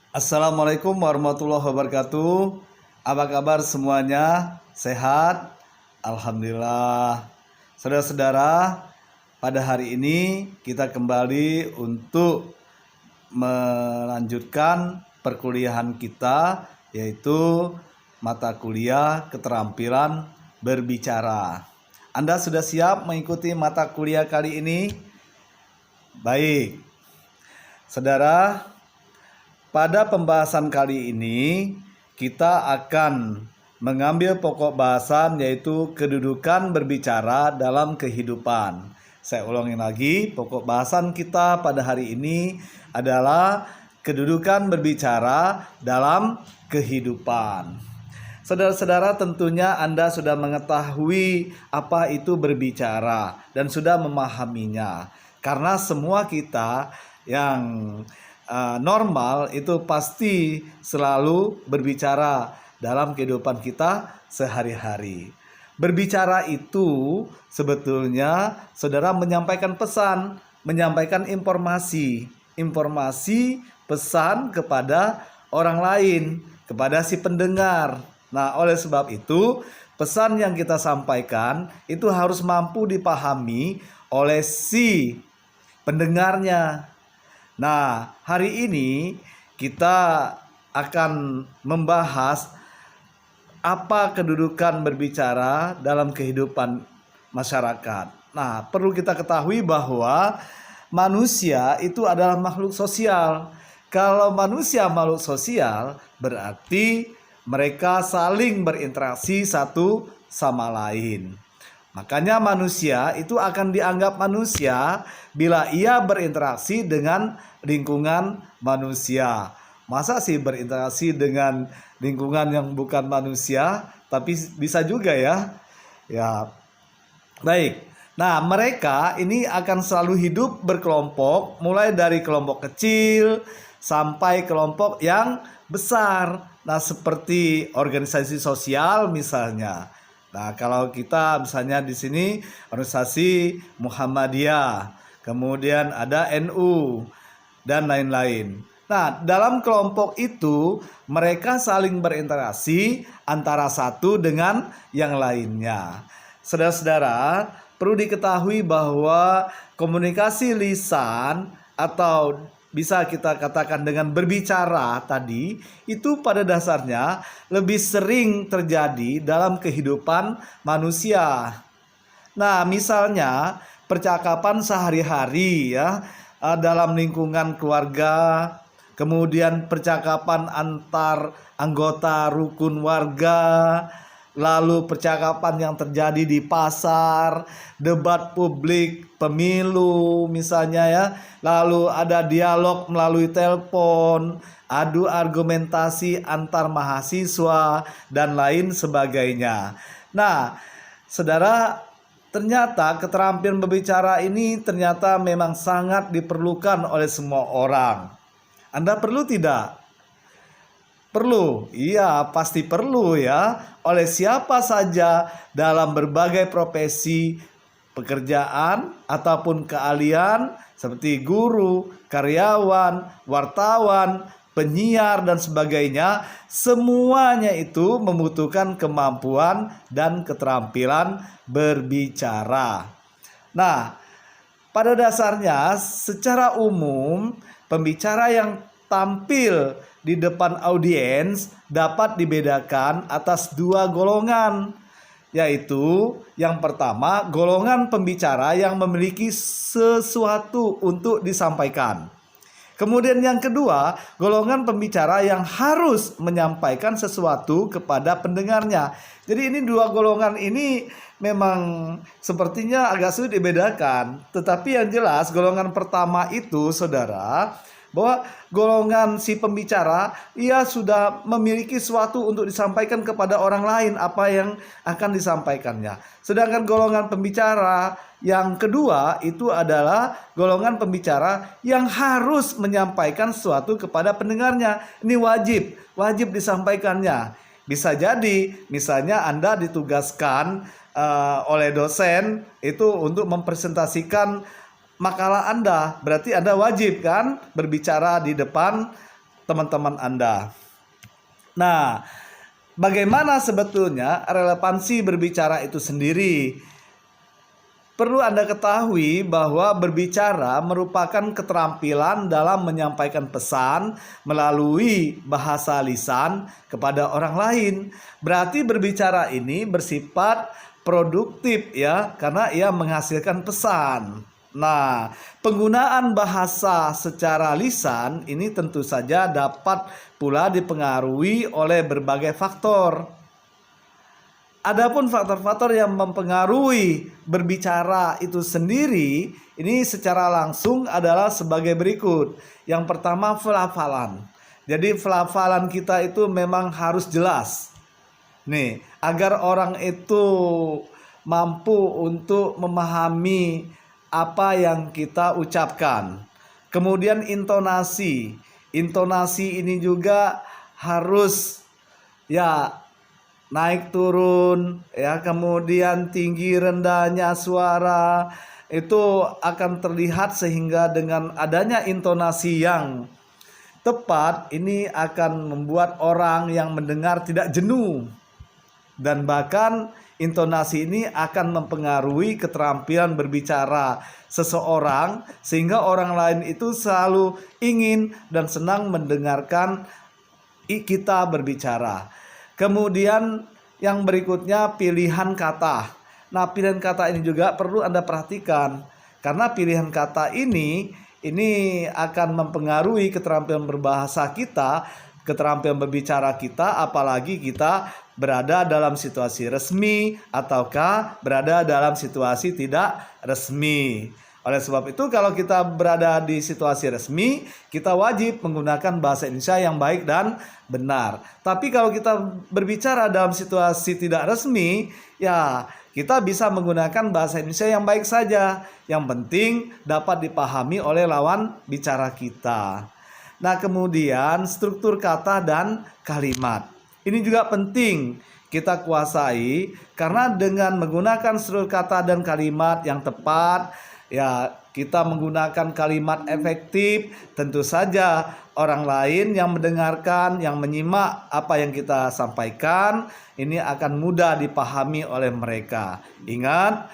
Assalamualaikum warahmatullahi wabarakatuh. Apa kabar semuanya? Sehat? Alhamdulillah. Saudara-saudara, pada hari ini kita kembali untuk melanjutkan perkuliahan kita, yaitu mata kuliah keterampilan berbicara. Anda sudah siap mengikuti mata kuliah kali ini? Baik. Saudara, pada pembahasan kali ini kita akan mengambil pokok bahasan, yaitu kedudukan berbicara dalam kehidupan. Saya ulangi lagi, pokok bahasan kita pada hari ini adalah kedudukan berbicara dalam kehidupan. Saudara-saudara, tentunya Anda sudah mengetahui apa itu berbicara dan sudah memahaminya. Karena semua kita yang normal itu pasti selalu berbicara dalam kehidupan kita sehari-hari. Berbicara itu sebetulnya saudara menyampaikan pesan, menyampaikan informasi, pesan kepada orang lain, kepada si pendengar. Nah, oleh sebab itu pesan yang kita sampaikan itu harus mampu dipahami oleh si pendengarnya. Nah, hari ini kita akan membahas apa kedudukan berbicara dalam kehidupan masyarakat. Nah, perlu kita ketahui bahwa manusia itu adalah makhluk sosial. Kalau manusia makhluk sosial, berarti mereka saling berinteraksi satu sama lain. Makanya manusia itu akan dianggap manusia bila ia berinteraksi dengan lingkungan manusia. Masa sih berinteraksi dengan lingkungan yang bukan manusia? Tapi bisa juga ya. Ya, baik. Nah, mereka ini akan selalu hidup berkelompok, mulai dari kelompok kecil sampai kelompok yang besar. Nah, seperti organisasi sosial misalnya. Nah, kalau kita misalnya di sini organisasi Muhammadiyah, kemudian ada NU dan lain-lain. Nah, dalam kelompok itu mereka saling berinteraksi antara satu dengan yang lainnya. Saudara-saudara, perlu diketahui bahwa komunikasi lisan atau bisa kita katakan dengan berbicara tadi, itu pada dasarnya lebih sering terjadi dalam kehidupan manusia. Nah, misalnya percakapan sehari-hari ya, dalam lingkungan keluarga, kemudian percakapan antar anggota rukun warga, lalu percakapan yang terjadi di pasar, debat publik, pemilu misalnya ya, lalu ada dialog melalui telepon, adu argumentasi antar mahasiswa dan lain sebagainya. Nah, saudara, ternyata keterampilan berbicara ini ternyata memang sangat diperlukan oleh semua orang. Anda perlu tidak? Perlu, iya pasti perlu ya, oleh siapa saja dalam berbagai profesi, pekerjaan ataupun keahlian seperti guru, karyawan, wartawan, penyiar dan sebagainya. Semuanya itu membutuhkan kemampuan dan keterampilan berbicara. Nah, pada dasarnya secara umum pembicara yang tampil di depan audiens dapat dibedakan atas dua golongan, yaitu yang pertama golongan pembicara yang memiliki sesuatu untuk disampaikan. Kemudian yang kedua, golongan pembicara yang harus menyampaikan sesuatu kepada pendengarnya. Jadi ini dua golongan ini memang sepertinya agak sulit dibedakan. Tetapi yang jelas golongan pertama itu, saudara, bahwa golongan si pembicara, ia sudah memiliki sesuatu untuk disampaikan kepada orang lain apa yang akan disampaikannya. Sedangkan golongan pembicara yang kedua itu adalah golongan pembicara yang harus menyampaikan sesuatu kepada pendengarnya. Ini wajib disampaikannya. Bisa jadi misalnya Anda ditugaskan oleh dosen itu untuk mempresentasikan makalah Anda, berarti Anda wajib kan berbicara di depan teman-teman Anda. Nah, bagaimana sebetulnya relevansi berbicara itu sendiri? Perlu Anda ketahui bahwa berbicara merupakan keterampilan dalam menyampaikan pesan melalui bahasa lisan kepada orang lain. Berarti berbicara ini bersifat produktif ya, karena ia menghasilkan pesan. Nah, penggunaan bahasa secara lisan ini tentu saja dapat pula dipengaruhi oleh berbagai faktor. Adapun faktor-faktor yang mempengaruhi berbicara itu sendiri, ini secara langsung adalah sebagai berikut. Yang pertama, pelafalan. Jadi pelafalan kita itu memang harus jelas. Nih, agar orang itu mampu untuk memahami apa yang kita ucapkan. Kemudian intonasi. Intonasi ini juga harus ya naik turun ya, kemudian tinggi rendahnya suara itu akan terlihat, sehingga dengan adanya intonasi yang tepat ini akan membuat orang yang mendengar tidak jenuh, dan bahkan intonasi ini akan mempengaruhi keterampilan berbicara seseorang, sehingga orang lain itu selalu ingin dan senang mendengarkan kita berbicara. Kemudian yang berikutnya, pilihan kata. Nah, pilihan kata ini juga perlu Anda perhatikan, karena pilihan kata ini akan mempengaruhi keterampilan berbahasa kita, keterampilan berbicara kita, apalagi kita berada dalam situasi resmi ataukah berada dalam situasi tidak resmi. Oleh sebab itu, kalau kita berada di situasi resmi, kita wajib menggunakan bahasa Indonesia yang baik dan benar. Tapi kalau kita berbicara dalam situasi tidak resmi, ya kita bisa menggunakan bahasa Indonesia yang baik saja. Yang penting dapat dipahami oleh lawan bicara kita. Nah, kemudian struktur kata dan kalimat. Ini juga penting kita kuasai, karena dengan menggunakan struktur kata dan kalimat yang tepat, ya kita menggunakan kalimat efektif, tentu saja orang lain yang mendengarkan, yang menyimak apa yang kita sampaikan, ini akan mudah dipahami oleh mereka. Ingat,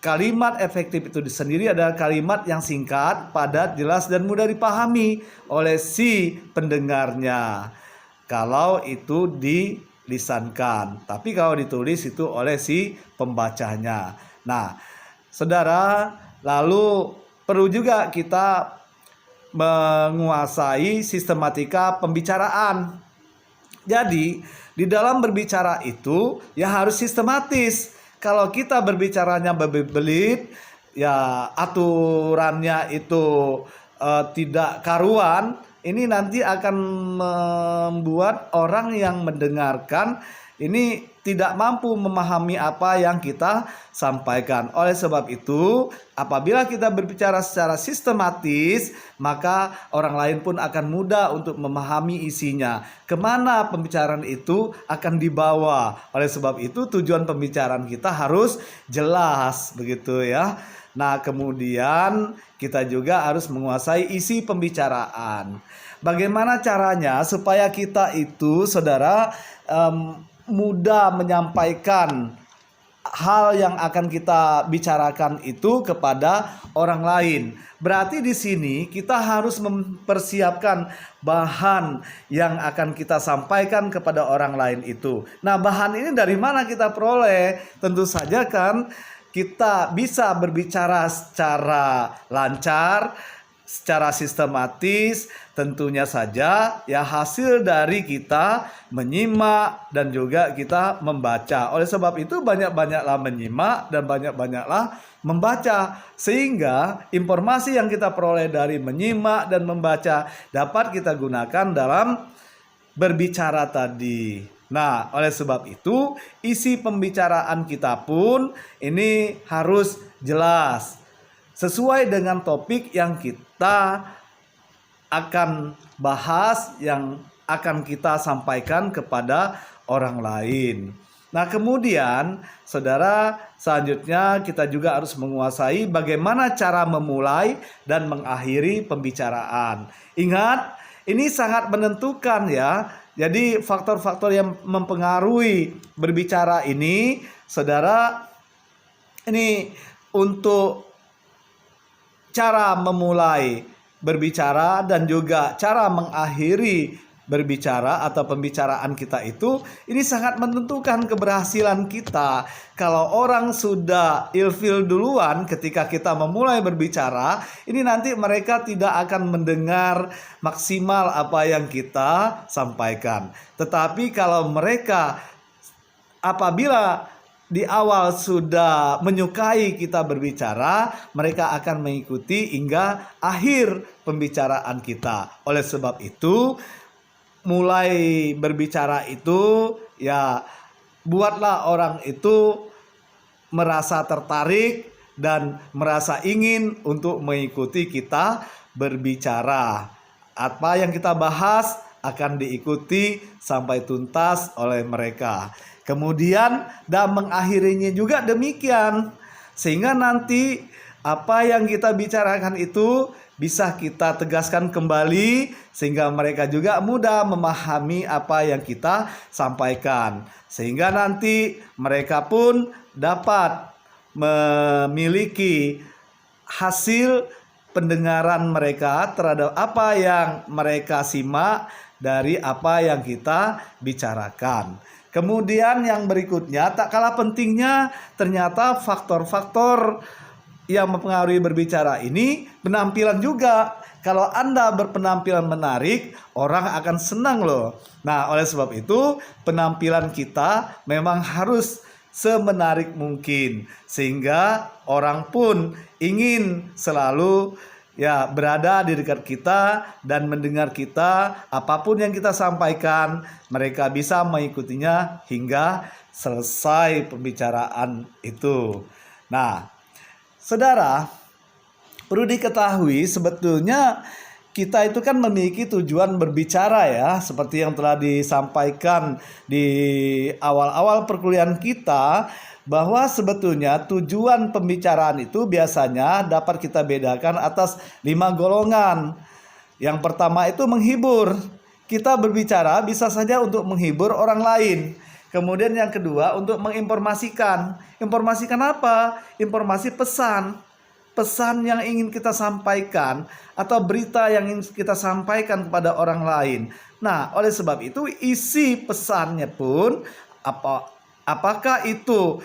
kalimat efektif itu sendiri adalah kalimat yang singkat, padat, jelas, dan mudah dipahami oleh si pendengarnya kalau itu dilisankan. Tapi kalau ditulis itu oleh si pembacanya. Nah, saudara, lalu perlu juga kita menguasai sistematika pembicaraan. Jadi di dalam berbicara itu ya harus sistematis. Kalau kita berbicaranya berbelit, ya aturannya itu tidak karuan, ini nanti akan membuat orang yang mendengarkan ini tidak mampu memahami apa yang kita sampaikan. Oleh sebab itu, apabila kita berbicara secara sistematis, maka orang lain pun akan mudah untuk memahami isinya. Kemana pembicaraan itu akan dibawa. Oleh sebab itu, tujuan pembicaraan kita harus jelas, begitu ya. Nah, kemudian kita juga harus menguasai isi pembicaraan. Bagaimana caranya supaya kita itu, saudara, mudah menyampaikan hal yang akan kita bicarakan itu kepada orang lain. Berarti di sini kita harus mempersiapkan bahan yang akan kita sampaikan kepada orang lain itu. Nah, bahan ini dari mana kita peroleh? Tentu saja kan kita bisa berbicara secara lancar, secara sistematis, tentunya saja ya hasil dari kita menyimak dan juga kita membaca. Oleh sebab itu banyak-banyaklah menyimak dan banyak-banyaklah membaca, sehingga informasi yang kita peroleh dari menyimak dan membaca dapat kita gunakan dalam berbicara tadi. Nah, oleh sebab itu isi pembicaraan kita pun ini harus jelas, sesuai dengan topik yang kita akan bahas, yang akan kita sampaikan kepada orang lain. Nah, kemudian saudara, selanjutnya kita juga harus menguasai bagaimana cara memulai dan mengakhiri pembicaraan. Ingat, ini sangat menentukan ya. Jadi faktor-faktor yang mempengaruhi berbicara ini, saudara, ini untuk cara memulai berbicara dan juga cara mengakhiri berbicara atau pembicaraan kita itu, ini sangat menentukan keberhasilan kita. Kalau orang sudah ilfil duluan ketika kita memulai berbicara, ini nanti mereka tidak akan mendengar maksimal apa yang kita sampaikan. Tetapi kalau mereka apabila di awal sudah menyukai kita berbicara, mereka akan mengikuti hingga akhir pembicaraan kita. Oleh sebab itu, mulai berbicara itu ya buatlah orang itu merasa tertarik dan merasa ingin untuk mengikuti kita berbicara. Apa yang kita bahas akan diikuti sampai tuntas oleh mereka. Kemudian dan mengakhirinya juga demikian, sehingga nanti apa yang kita bicarakan itu bisa kita tegaskan kembali sehingga mereka juga mudah memahami apa yang kita sampaikan, sehingga nanti mereka pun dapat memiliki hasil pendengaran mereka terhadap apa yang mereka simak dari apa yang kita bicarakan. Kemudian yang berikutnya, tak kalah pentingnya ternyata faktor-faktor yang mempengaruhi berbicara ini penampilan juga. Kalau Anda berpenampilan menarik, orang akan senang loh. Nah, oleh sebab itu penampilan kita memang harus semenarik mungkin, sehingga orang pun ingin selalu ya berada di dekat kita dan mendengar kita. Apapun yang kita sampaikan, mereka bisa mengikutinya hingga selesai pembicaraan itu. Nah, saudara, perlu diketahui sebetulnya kita itu kan memiliki tujuan berbicara ya, seperti yang telah disampaikan di awal-awal perkuliahan kita, bahwa sebetulnya tujuan pembicaraan itu biasanya dapat kita bedakan atas 5 golongan. Yang pertama itu menghibur. Kita berbicara bisa saja untuk menghibur orang lain. Kemudian yang kedua untuk menginformasikan. Informasikan apa? Informasi pesan. Pesan yang ingin kita sampaikan atau berita yang ingin kita sampaikan kepada orang lain. Nah, oleh sebab itu isi pesannya pun apakah itu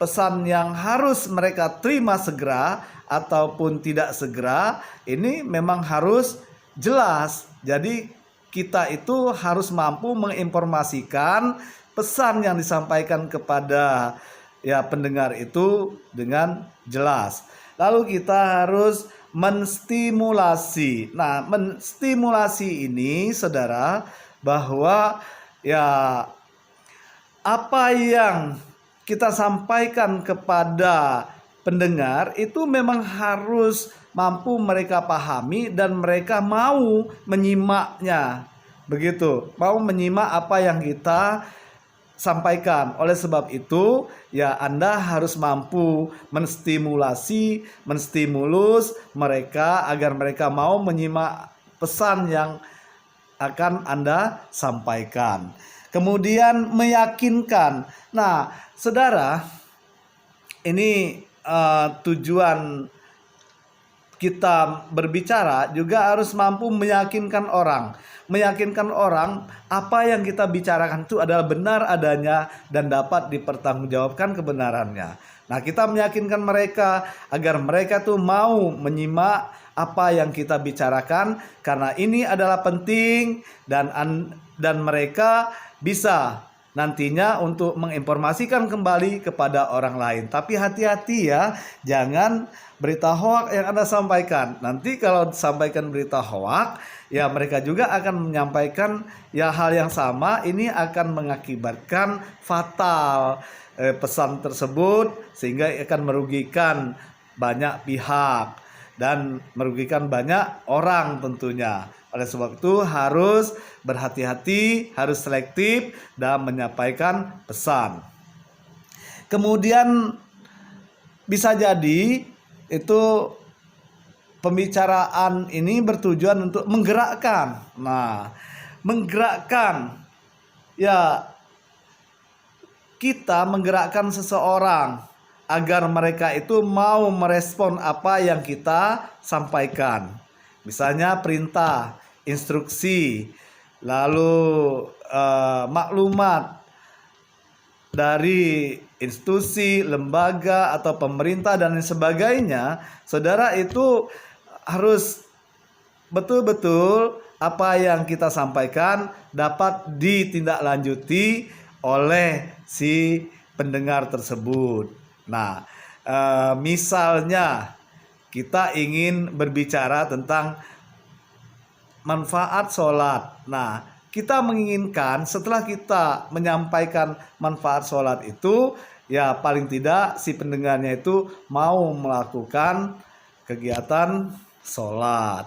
pesan yang harus mereka terima segera ataupun tidak segera, ini memang harus jelas. Jadi kita itu harus mampu menginformasikan pesan yang disampaikan kepada ya pendengar itu dengan jelas. Lalu kita harus menstimulasi. Nah, menstimulasi ini saudara, bahwa ya apa yang kita sampaikan kepada pendengar itu memang harus mampu mereka pahami dan mereka mau menyimaknya. Begitu, mau menyimak apa yang kita sampaikan. Oleh sebab itu, ya Anda harus mampu menstimulus mereka agar mereka mau menyimak pesan yang akan Anda sampaikan. Kemudian meyakinkan. Nah, saudara, ini tujuan kita berbicara juga harus mampu meyakinkan orang. Meyakinkan orang apa yang kita bicarakan itu adalah benar adanya dan dapat dipertanggungjawabkan kebenarannya. Nah, kita meyakinkan mereka agar mereka tuh mau menyimak apa yang kita bicarakan karena ini adalah penting dan mereka bisa nantinya untuk menginformasikan kembali kepada orang lain. Tapi hati-hati ya, jangan berita hoak yang Anda sampaikan. Nanti kalau disampaikan berita hoak, ya mereka juga akan menyampaikan ya hal yang sama. Ini akan mengakibatkan fatal pesan tersebut, sehingga akan merugikan banyak pihak dan merugikan banyak orang tentunya. Oleh sebab itu harus berhati-hati, harus selektif dalam menyampaikan pesan. Kemudian bisa jadi itu pembicaraan ini bertujuan untuk menggerakkan. Nah, menggerakkan, ya, kita menggerakkan seseorang agar mereka itu mau merespon apa yang kita sampaikan. Misalnya perintah, instruksi, lalu maklumat dari institusi, lembaga atau pemerintah dan lain sebagainya. Saudara itu harus betul-betul apa yang kita sampaikan dapat ditindaklanjuti oleh si pendengar tersebut. Nah, misalnya kita ingin berbicara tentang manfaat sholat. Nah, kita menginginkan setelah kita menyampaikan manfaat sholat itu, ya paling tidak si pendengarnya itu mau melakukan kegiatan sholat.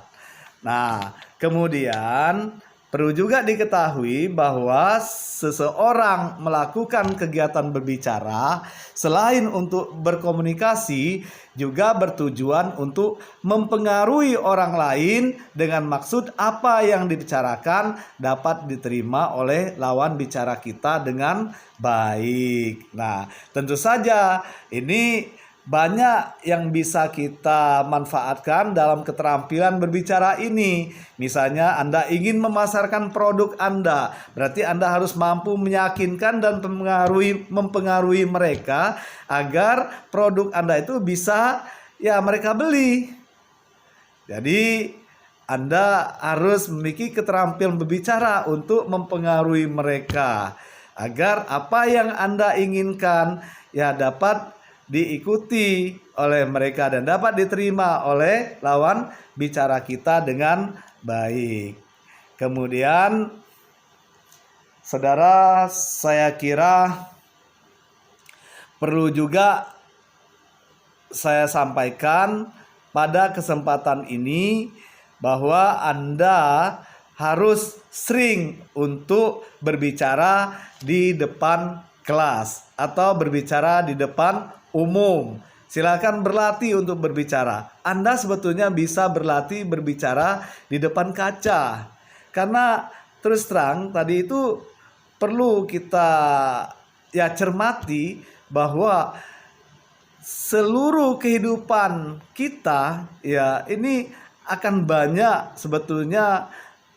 Nah, kemudian perlu juga diketahui bahwa seseorang melakukan kegiatan berbicara selain untuk berkomunikasi juga bertujuan untuk mempengaruhi orang lain dengan maksud apa yang dibicarakan dapat diterima oleh lawan bicara kita dengan baik. Nah, tentu saja ini banyak yang bisa kita manfaatkan dalam keterampilan berbicara ini. Misalnya Anda ingin memasarkan produk Anda, berarti Anda harus mampu meyakinkan dan mempengaruhi mereka agar produk Anda itu bisa mereka beli. Jadi Anda harus memiliki keterampilan berbicara untuk mempengaruhi mereka agar apa yang Anda inginkan dapat diikuti oleh mereka dan dapat diterima oleh lawan bicara kita dengan baik. Kemudian, saudara, saya kira perlu juga saya sampaikan pada kesempatan ini bahwa Anda harus sering untuk berbicara di depan kelas atau berbicara di depan umum. Silakan berlatih untuk berbicara. Anda sebetulnya bisa berlatih berbicara di depan kaca. Karena terus terang tadi itu perlu kita cermati bahwa seluruh kehidupan kita ini akan banyak sebetulnya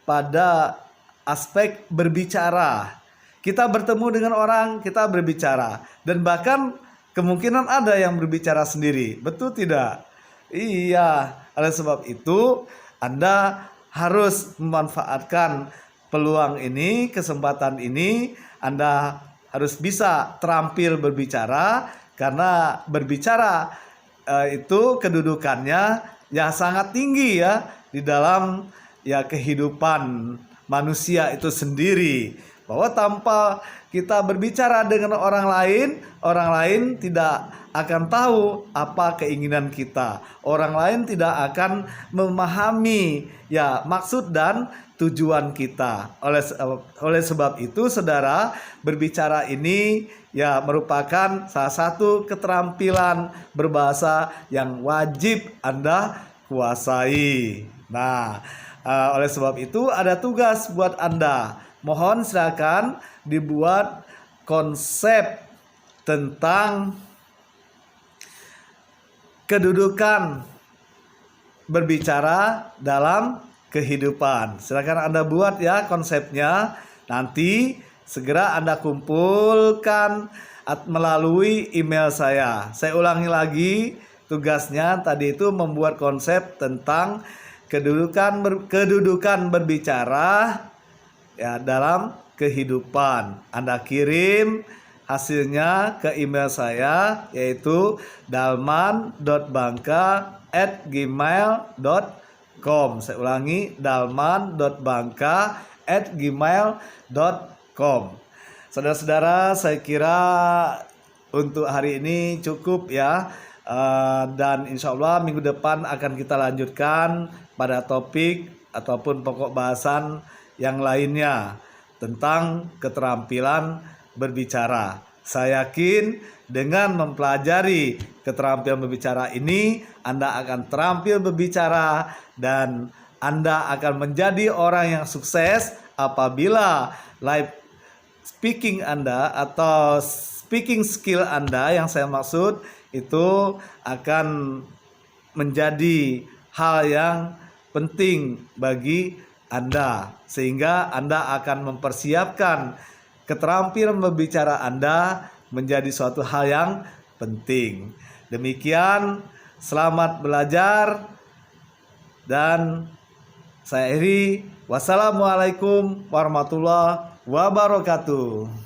pada aspek berbicara. Kita bertemu dengan orang, kita berbicara, dan bahkan kemungkinan ada yang berbicara sendiri, betul tidak? Iya, oleh sebab itu Anda harus memanfaatkan peluang ini, kesempatan ini. Anda harus bisa terampil berbicara, karena berbicara itu kedudukannya sangat tinggi di dalam kehidupan manusia itu sendiri. Bahwa tanpa kita berbicara dengan orang lain tidak akan tahu apa keinginan kita. Orang lain tidak akan memahami maksud dan tujuan kita. Oleh sebab itu, saudara, berbicara ini merupakan salah satu keterampilan berbahasa yang wajib Anda kuasai. Nah, oleh sebab itu ada tugas buat Anda. Mohon silakan dibuat konsep tentang kedudukan berbicara dalam kehidupan. Silakan Anda buat konsepnya. Nanti segera Anda kumpulkan melalui email saya. Saya ulangi lagi, tugasnya tadi itu membuat konsep tentang kedudukan berbicara dalam kehidupan. Anda kirim hasilnya ke email saya, yaitu dalman.bangka@gmail.com. Saya ulangi, dalman.bangka@gmail.com. Saudara-saudara, saya kira untuk hari ini cukup dan insya Allah minggu depan akan kita lanjutkan pada topik ataupun pokok bahasan yang lainnya tentang keterampilan berbicara. Saya yakin dengan mempelajari keterampilan berbicara ini, Anda akan terampil berbicara dan Anda akan menjadi orang yang sukses apabila live speaking Anda atau speaking skill Anda yang saya maksud itu akan menjadi hal yang penting bagi Anda, sehingga Anda akan mempersiapkan keterampilan berbicara Anda menjadi suatu hal yang penting. Demikian, selamat belajar dan saya akhiri. Wassalamualaikum warahmatullahi wabarakatuh.